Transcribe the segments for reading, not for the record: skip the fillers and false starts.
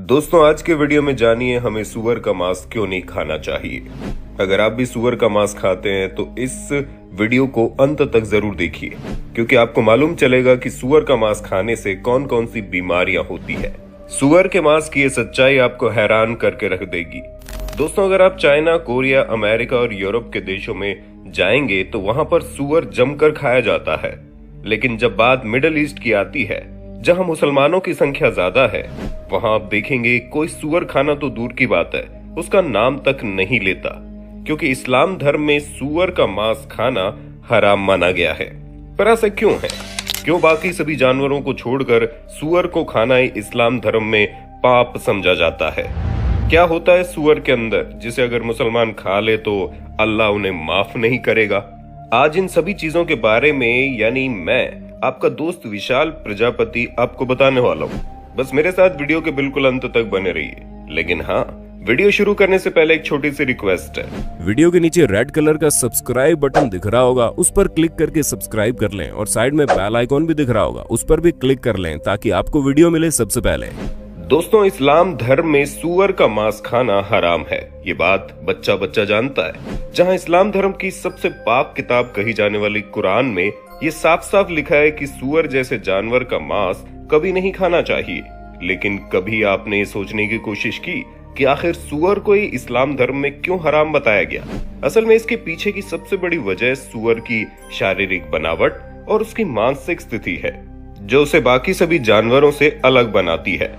दोस्तों आज के वीडियो में जानिए हमें सूअर का मांस क्यों नहीं खाना चाहिए। अगर आप भी सूअर का मांस खाते हैं तो इस वीडियो को अंत तक जरूर देखिए, क्योंकि आपको मालूम चलेगा कि सूअर का मांस खाने से कौन कौन सी बीमारियां होती है। सूअर के मांस की ये सच्चाई आपको हैरान करके रख देगी। दोस्तों अगर आप चाइना, कोरिया, अमेरिका और यूरोप के देशों में जाएंगे तो वहां पर सूअर जमकर खाया जाता है, लेकिन जब बात मिडिल ईस्ट की आती है जहां मुसलमानों की संख्या ज्यादा है, वहां आप देखेंगे कोई सूअर खाना तो दूर की बात है, उसका नाम तक नहीं लेता, क्योंकि इस्लाम धर्म में सूअर का मांस खाना हराम माना गया है। पर ऐसा क्यों है? क्यों बाकी सभी जानवरों को छोड़कर सूअर को खाना ही इस्लाम धर्म में पाप समझा जाता है? क्या होता है सूअर के अंदर जिसे अगर मुसलमान खा ले तो अल्लाह उन्हें माफ नहीं करेगा? आज इन सभी चीजों के बारे में यानी मैं आपका दोस्त विशाल प्रजापति आपको बताने वाला हूँ। बस मेरे साथ वीडियो के बिल्कुल अंत तक बने रहिए। लेकिन हाँ, वीडियो शुरू करने से पहले एक छोटी सी रिक्वेस्ट है। वीडियो के नीचे रेड कलर का सब्सक्राइब बटन दिख रहा होगा, उस पर क्लिक करके सब्सक्राइब कर लें और साइड में बेल आइकॉन भी दिख रहा होगा, उस पर भी क्लिक कर लें ताकि आपको वीडियो मिले सबसे पहले। दोस्तों इस्लाम धर्म में सूअर का मांस खाना हराम है, ये बात बच्चा बच्चा जानता है। जहां इस्लाम धर्म की सबसे पाक किताब कही जाने वाली कुरान में ये साफ साफ लिखा है कि सूअर जैसे जानवर का मांस कभी नहीं खाना चाहिए। लेकिन कभी आपने ये सोचने की कोशिश की कि आखिर सूअर को ही इस्लाम धर्म में क्यों हराम बताया गया? असल में इसके पीछे की सबसे बड़ी वजह सूअर की शारीरिक बनावट और उसकी मानसिक स्थिति है, जो उसे बाकी सभी जानवरों से अलग बनाती है।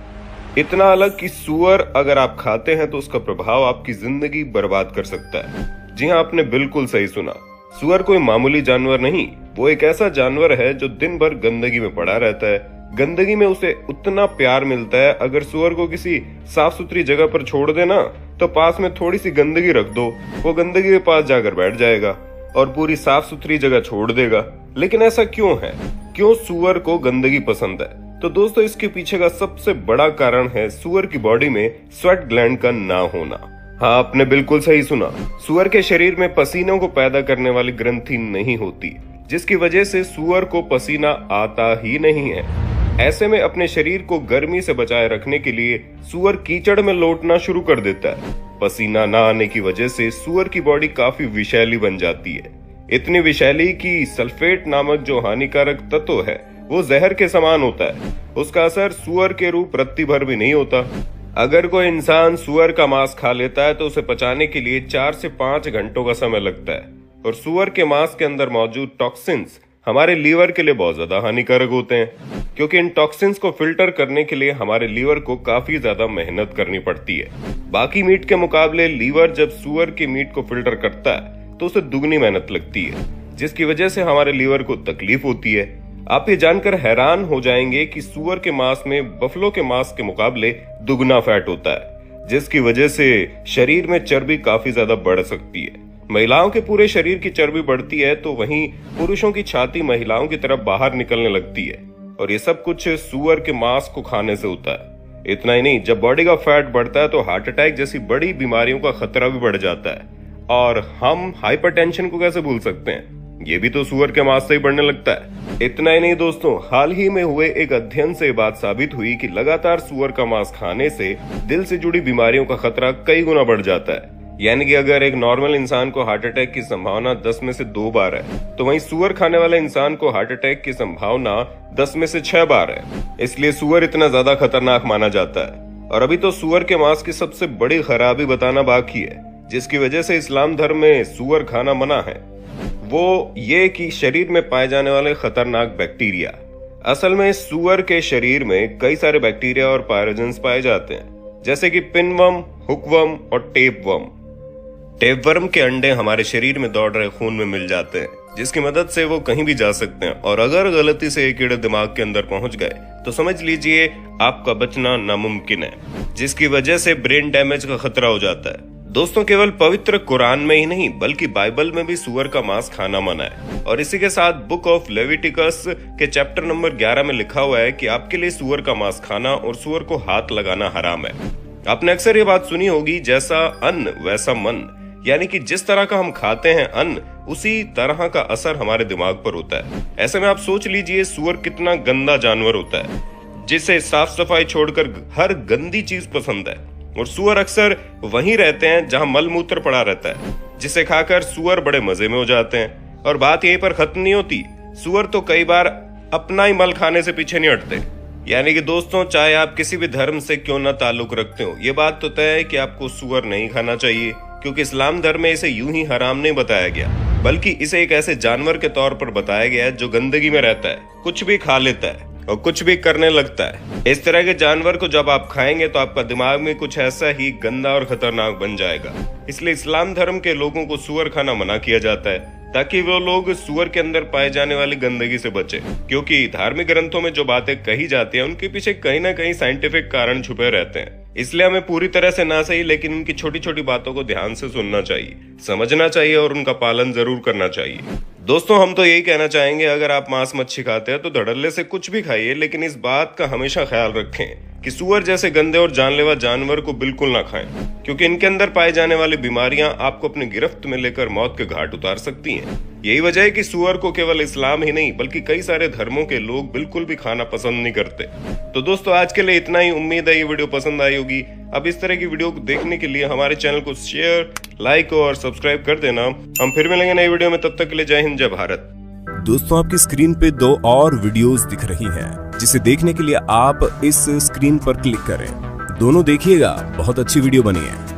इतना अलग कि सूअर अगर आप खाते हैं तो उसका प्रभाव आपकी जिंदगी बर्बाद कर सकता है। जी हाँ, आपने बिल्कुल सही सुना। सूअर कोई मामूली जानवर नहीं, वो एक ऐसा जानवर है जो दिन भर गंदगी में पड़ा रहता है। गंदगी में उसे उतना प्यार मिलता है, अगर सूअर को किसी साफ सुथरी जगह पर छोड़ देना तो पास में थोड़ी सी गंदगी रख दो, वो गंदगी के पास जाकर बैठ जाएगा और पूरी साफ सुथरी जगह छोड़ देगा। लेकिन ऐसा क्यों है? क्यों सूअर को गंदगी पसंद है? तो दोस्तों इसके पीछे का सबसे बड़ा कारण है सूअर की बॉडी में स्वेट ग्लैंड का ना होना। हाँ, आपने बिल्कुल सही सुना। सूअर के शरीर में पसीनों को पैदा करने वाली ग्रंथि नहीं होती, जिसकी वजह से सूअर को पसीना आता ही नहीं है। ऐसे में अपने शरीर को गर्मी से बचाए रखने के लिए सूअर कीचड़ में लौटना शुरू कर देता है। पसीना ना आने की वजह से सूअर की बॉडी काफी विषैली बन जाती है, इतनी विषैली कि सल्फेट नामक जो हानिकारक तत्व है वो जहर के समान होता है। उसका असर सूअर के रूप रत्ती भर भी नहीं होता। अगर कोई इंसान सूअर का मांस खा लेता है तो उसे पचाने के लिए 4 से 5 घंटों का समय लगता है, और सूअर के मांस के अंदर मौजूद टॉक्सिन्स हमारे लीवर के लिए बहुत ज्यादा हानिकारक होते हैं, क्योंकि इन टॉक्सिन्स को फिल्टर करने के लिए हमारे लीवर को काफी ज्यादा मेहनत करनी पड़ती है। बाकी मीट के मुकाबले लीवर जब सूअर के मीट को फिल्टर करता है तो उसे दुगनी मेहनत लगती है, जिसकी वजह से हमारे लीवर को तकलीफ होती है। आप ये जानकर हैरान हो जाएंगे कि सूअर के मांस में बफलो के मांस के मुकाबले दुगना फैट होता है, जिसकी वजह से शरीर में चर्बी काफी ज्यादा बढ़ सकती है। महिलाओं के पूरे शरीर की चर्बी बढ़ती है तो वहीं पुरुषों की छाती महिलाओं की तरफ बाहर निकलने लगती है, और ये सब कुछ सूअर के मांस को खाने से होता है। इतना ही नहीं, जब बॉडी का फैट बढ़ता है तो हार्ट अटैक जैसी बड़ी बीमारियों का खतरा भी बढ़ जाता है। और हम हाइपरटेंशन को कैसे भूल सकते हैं? ये भी तो सूअर के मांस से ही बढ़ने लगता है। इतना ही नहीं दोस्तों, हाल ही में हुए एक अध्ययन से बात साबित हुई कि लगातार सूअर का मांस खाने से दिल से जुड़ी बीमारियों का खतरा कई गुना बढ़ जाता है। यानी कि अगर एक नॉर्मल इंसान को हार्ट अटैक की संभावना 10 में से 2 बार है, तो वहीं सूअर खाने वाले इंसान को हार्ट अटैक की संभावना 10 में से 6 बार है। इसलिए सूअर इतना ज्यादा खतरनाक माना जाता है। और अभी तो सूअर के मांस की सबसे बड़ी खराबी बताना बाकी है, जिसकी वजह से इस्लाम धर्म में सूअर खाना मना है। वो ये कि शरीर में पाए जाने वाले खतरनाक बैक्टीरिया। असल में सूअर के शरीर में कई सारे बैक्टीरिया और पायरोजेंस पाए जाते हैं, जैसे कि पिनवर्म, हुकवर्म और टेपवर्म। टेपवर्म के अंडे हमारे शरीर में दौड़ रहे खून में मिल जाते हैं, जिसकी मदद से वो कहीं भी जा सकते हैं, और अगर गलती से एक कीड़े दिमाग के अंदर पहुंच गए तो समझ लीजिए आपका बचना नामुमकिन है, जिसकी वजह से ब्रेन डैमेज का खतरा हो जाता है। दोस्तों केवल पवित्र कुरान में ही नहीं बल्कि बाइबल में भी सूअर का मांस खाना मना है, और इसी के साथ बुक ऑफ लेविटिकस के चैप्टर नंबर 11 में लिखा हुआ है कि आपके लिए सूअर का मांस खाना और सूअर को हाथ लगाना हराम है। आपने अक्सर ये बात सुनी होगी, जैसा अन्न वैसा मन, यानी कि जिस तरह का हम खाते हैं अन्न, उसी तरह का असर हमारे दिमाग पर होता है। ऐसे में आप सोच लीजिए सूअर कितना गंदा जानवर होता है। जिसे साफ सफाई छोड़कर हर गंदी चीज पसंद है। और सुअर अक्सर वहीं रहते हैं जहां मल मूत्र पड़ा रहता है, जिसे खाकर सुअर बड़े मजे में हो जाते हैं। और बात यहीं पर खत्म नहीं होती, सुअर तो कई बार अपना ही मल खाने से पीछे नहीं हटते। यानी कि दोस्तों, चाहे आप किसी भी धर्म से क्यों ना ताल्लुक रखते हो, ये बात तो तय है कि आपको सुअर नहीं खाना चाहिए, क्योंकि इस्लाम धर्म में इसे यूं ही हराम नहीं बताया गया, बल्कि इसे एक ऐसे जानवर के तौर पर बताया गया है जो गंदगी में रहता है, कुछ भी खा लेता है और कुछ भी करने लगता है। इस तरह के जानवर को जब आप खाएंगे तो आपका दिमाग में कुछ ऐसा ही गंदा और खतरनाक बन जाएगा। इसलिए इस्लाम धर्म के लोगों को सुअर खाना मना किया जाता है, ताकि वो लोग सुअर के अंदर पाए जाने वाली गंदगी से बचे, क्योंकि धार्मिक ग्रंथों में जो बातें कही जाती हैं उनके पीछे कहीं ना कहीं साइंटिफिक कारण छुपे रहते हैं। इसलिए हमें पूरी तरह से ना सही, लेकिन उनकी छोटी छोटी बातों को ध्यान से सुनना चाहिए, समझना चाहिए और उनका पालन जरूर करना चाहिए। दोस्तों, हम तो यही कहना चाहेंगे, अगर आप मांस मच्छी खाते हैं तो धड़ल्ले से कुछ भी खाइए, लेकिन इस बात का हमेशा ख्याल रखें कि सुअर जैसे गंदे और जानलेवा जानवर को बिल्कुल ना खाएं, क्योंकि इनके अंदर पाए जाने वाली बीमारियां आपको अपनी गिरफ्त में लेकर मौत के घाट उतार सकती हैं। यही वजह है कि सुअर को केवल इस्लाम ही नहीं बल्कि कई सारे धर्मों के लोग बिल्कुल भी खाना पसंद नहीं करते। तो दोस्तों, आज के लिए इतना ही। उम्मीद है ये वीडियो पसंद आई होगी। अब इस तरह की वीडियो को देखने के लिए हमारे चैनल को शेयर, लाइक और सब्सक्राइब कर देना। हम फिर मिलेंगे नई वीडियो में, तब तक के लिए जय हिंद, जय भारत। दोस्तों, आपकी स्क्रीन पे 2 और वीडियोस दिख रही हैं, जिसे देखने के लिए आप इस स्क्रीन पर क्लिक करें। दोनों देखिएगा, बहुत अच्छी वीडियो बनी है।